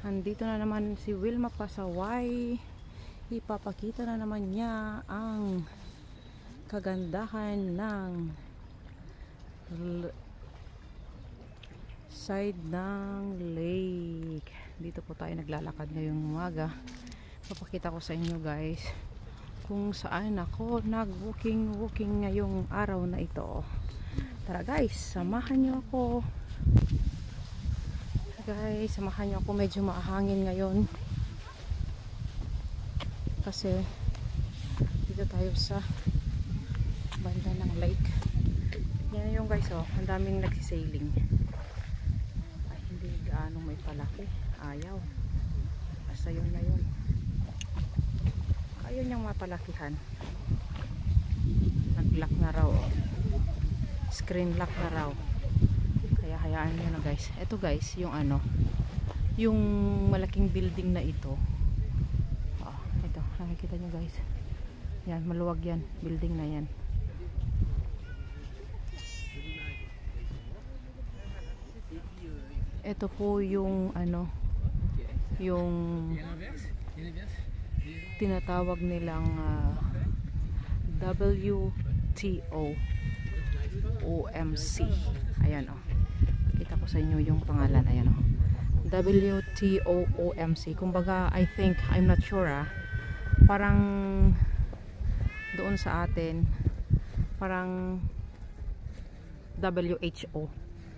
Andito na naman si Wilma Pasaway. Ipapakita na naman niya ang kagandahan ng side ng lake. Dito po tayo naglalakad ngayong umaga. Papakita ko sa inyo guys kung saan ako nag-walking ngayong araw na ito. Tara guys, samahan niyo ako. Guys, samahan niyo ako. Medyo maahangin ngayon kasi dito tayo sa banda ng lake. Yan yung guys, oh, ang daming nagsisailing. Ay, hindi gaano may palaki. Ayaw. Basta yun na yun. Ayun yung mapalakihan. Nag-lock na raw, oh. Screen lock na raw. Kaya hayaan nyo na guys. Ito guys, yung ano, yung malaking building na ito. Oh, ito, nakikita nyo guys. Yan, maluwag yan. Building na yan. Ito po yung ano, yung tinatawag nilang WTO OMC. Ayan o. Kita ko sa inyo yung pangalan. Ayan o. WTO OMC. Kumbaga, I think, I'm not sure parang doon sa atin, parang WHO.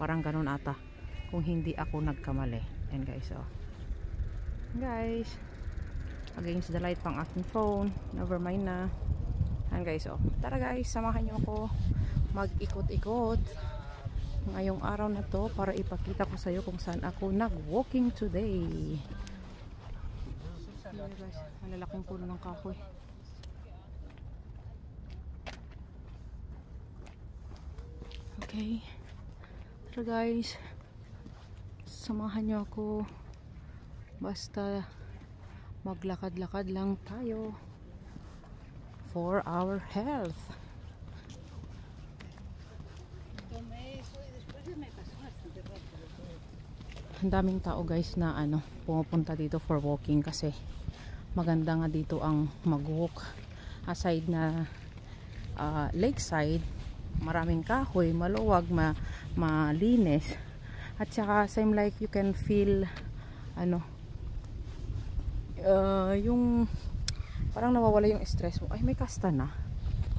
Parang ganun ata. Kung hindi ako nagkamali. Ayan guys o. Guys. Against the light pang aking phone. Never mind na. Ayan guys o. Tara guys, samahan nyo ako mag-ikot-ikot ngayong araw na to para ipakita ko sa iyo kung saan ako nag-walking today. Ayan guys, malalaking puno ng kahoy. Okay. Tara guys, samahan nyo ako. Basta maglakad-lakad lang tayo for our health. Ang daming tao guys na ano, pumupunta dito for walking kasi maganda nga dito ang mag-walk. Aside na lakeside, maraming kahoy, maluwag, malinis, at saka same like you can feel ano, yung parang nawawala yung stress mo. Ay, may kastana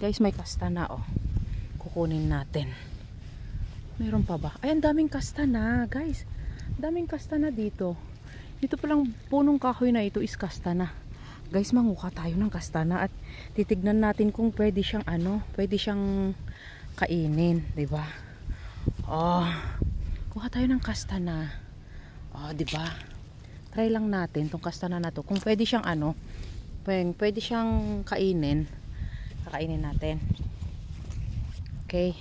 guys, may kastana oh. Kukunin natin. Meron pa ba? Ay, ang daming kastana guys, daming kastana dito. Dito palang punong kahoy na ito is kastana guys. Manguha tayo ng kastana at titignan natin kung pwede siyang ano, pwede siyang kainin, 'di ba? Oh, kuha tayo ng kastana. Oh, 'di ba? Try lang natin tong kastana na to kung pwede siyang ano, pwede siyang kainin. Kakainin natin. Okay.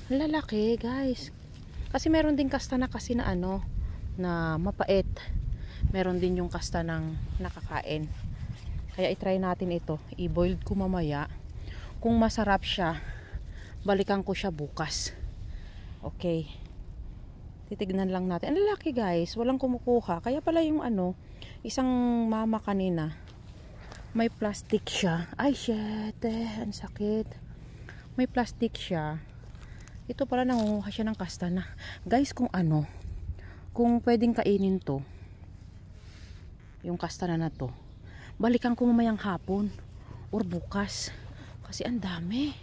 Lalaki guys. Kasi meron din kastana kasi na ano, na mapait. Meron din yung kastanang nakakain. Kaya i-try natin ito. I-boiled ko mamaya. Kung masarap siya, balikan ko siya bukas. Okay. Titignan lang natin. Ang lalaki guys, walang kumukuha. Kaya pala yung ano, isang mama kanina, may plastic siya. Ay shit, ang sakit. May plastic siya. Ito pala nangunguha siya ng kastana. Guys, kung ano, kung pwedeng kainin to, yung kastana na to, balikan ko mamayang hapon or bukas. Kasi ang dami.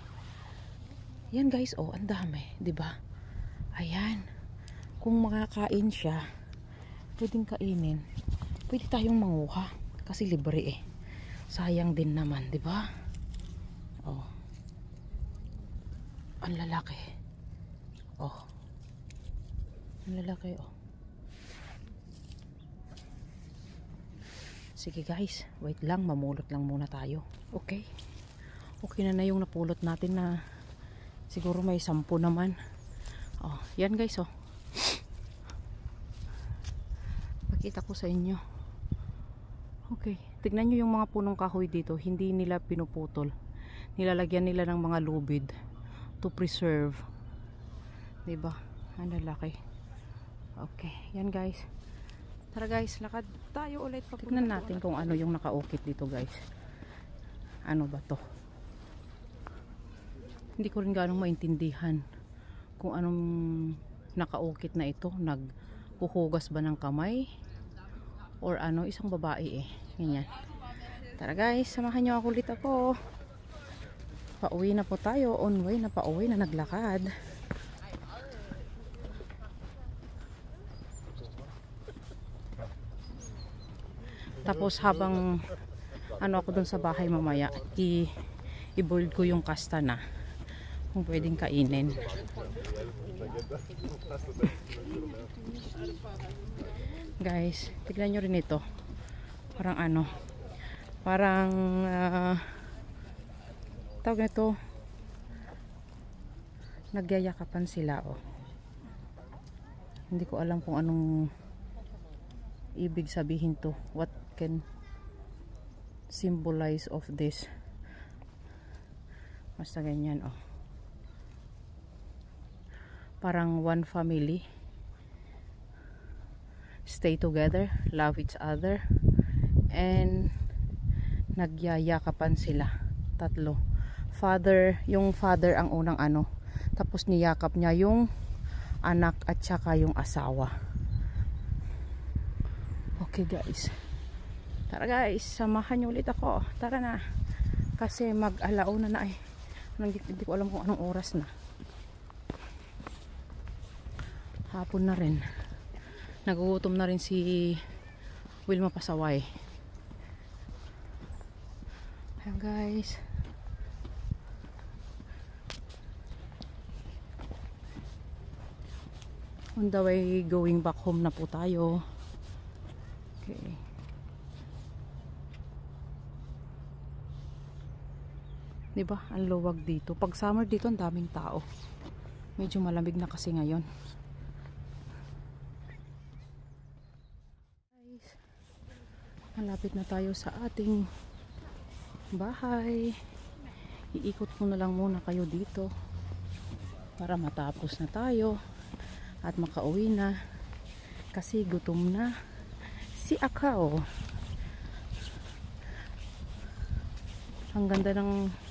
Yan guys, oh, ang dami, 'di ba? Ayan. Kung makakain siya, pwedeng kainin. Pwede tayong manguha kasi libre eh. Sayang din naman, 'di ba? Oh. Ang lalaki. Oh. Ang lalaki, oh. Sige guys, wait lang, mamulot lang muna tayo. Okay. Okay na yung napulot natin na siguro may 10 naman. Oh, yan guys, oh. Pakita ko sa inyo. Okay, tignan nyo yung mga punong kahoy dito, hindi nila pinuputol. Nilalagyan nila ng mga lubid to preserve. 'Di ba? Ang lalaki. Okay, yan guys. Tara guys, lakad tayo ulit. Tignan natin kung ano yung nakaukit dito guys. Ano ba to? Hindi ko rin ganong maintindihan kung anong nakaukit na ito. Naghuhugas ba ng kamay? Or ano, isang babae eh. Ganyan. Tara guys, samahan nyo ako ulit ako. Pauwi na po tayo. On way na pauwi na naglakad. Tapos habang ano ako dun sa bahay mamaya, i-boil ko yung kastana kung pwedeng kainin. Guys, tignan nyo rin ito. Parang ano, parang tawag nito, nagyayakapan sila oh. Hindi ko alam kung anong ibig sabihin to. What can symbolize of this? Basta ganyan oh. Parang one family. Stay together, love each other, and nagyayakapan sila. Tatlo. Father, yung father ang unang ano. Tapos niyakap niya yung anak at saka yung asawa. Okay guys. Tara guys, samahan niyo ulit ako. Tara na. Kasi mag-alauna na eh. Hindi ko alam kung anong oras na. Hapon na rin. Nagugutom na rin si Wilma Pasaway. Ayan guys. On the way going back home na po tayo. Okay. Diba? Ang luwag dito. Pag summer dito, ang daming tao. Medyo malamig na kasi ngayon. Guys, malapit na tayo sa ating bahay. Iikot ko na lang muna kayo dito para matapos na tayo at makauwi na kasi gutom na si Akaw. Ang ganda ng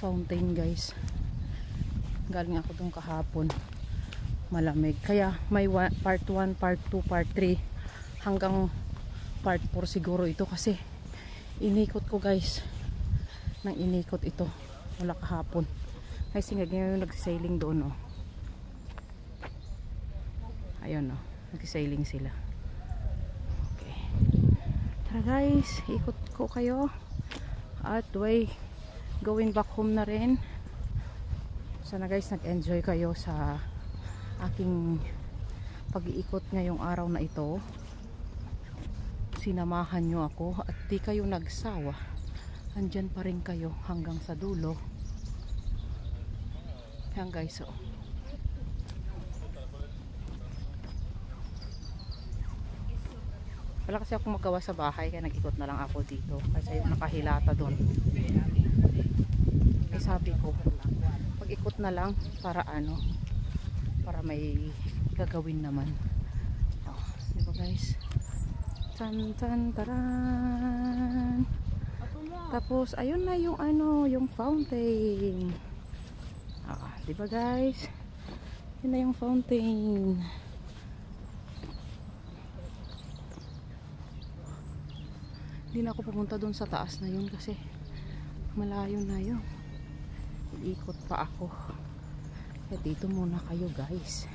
fountain guys. Galing ako dun kahapon. Malamig. Kaya may part 1, part 2, part 3 hanggang part 4 siguro ito kasi inikot ko guys. Nang inikot ito. Wala kahapon. Kasi ngayon nagsisailing doon oh. Ayun oh. Nagsisailing sila. Okay. Tara guys, ikot ko kayo. At way going back home na rin. Sana guys nag-enjoy kayo sa aking pag-iikot ngayong araw na ito. Sinamahan nyo ako at di kayo nagsawa. Andyan pa rin kayo hanggang sa dulo. Ayan guys oh. Wala kasi akong magawa sa bahay kaya nag-ikot na lang ako dito kasi yung nakahilata doon. Ay sabi ko mag-ikot na lang para ano, para may gagawin naman oh, diba guys, tan tan taran. Tapos ayun na yung ano, yung fountain diba guys, yun na yung fountain. Hindi na ako pumunta dun sa taas na yun kasi malayo na yun. Iikot pa ako. Kaya dito muna kayo guys.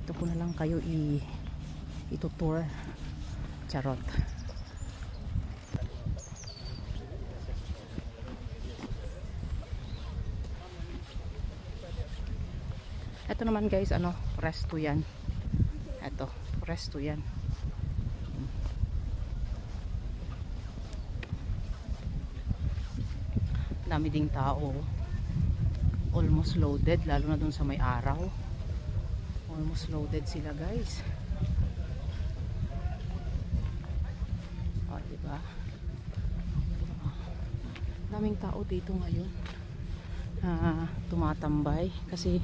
Ito ko na lang kayo itutour. Charot. Ito naman guys, ano, resto yan. Ito, resto yan. Dami ding tao. Almost loaded, lalo na dun sa may araw. Almost loaded sila guys. O, diba? Daming tao dito ngayon. Tumatambay kasi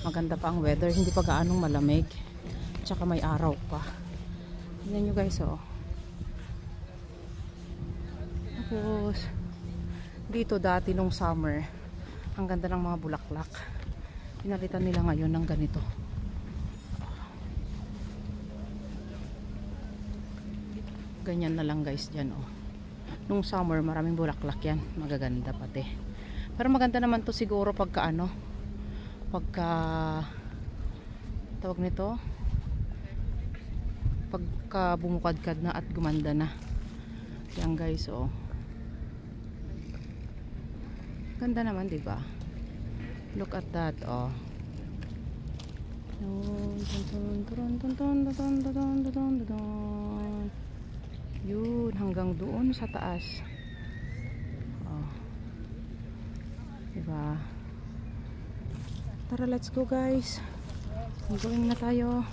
maganda pa ang weather, hindi pa gaanong malamig. tsaka may araw pa. Tingnan nyo guys, oh. Tapos dito dati nung summer, ang ganda ng mga bulaklak. Pinalitan nila ngayon ng ganito. Ganyan na lang guys dyan, oh. Nung summer maraming bulaklak yan, magaganda pati. Pero maganda naman to siguro pagka ano, pagka tawag nito, pagka bumukadkad na at gumanda na. Yan guys, oh. Ganda naman, di ba? Look at that, oh. Yun, hanggang doon sa taas. Oh. Diba? Tara, let's go guys. Going na tayo.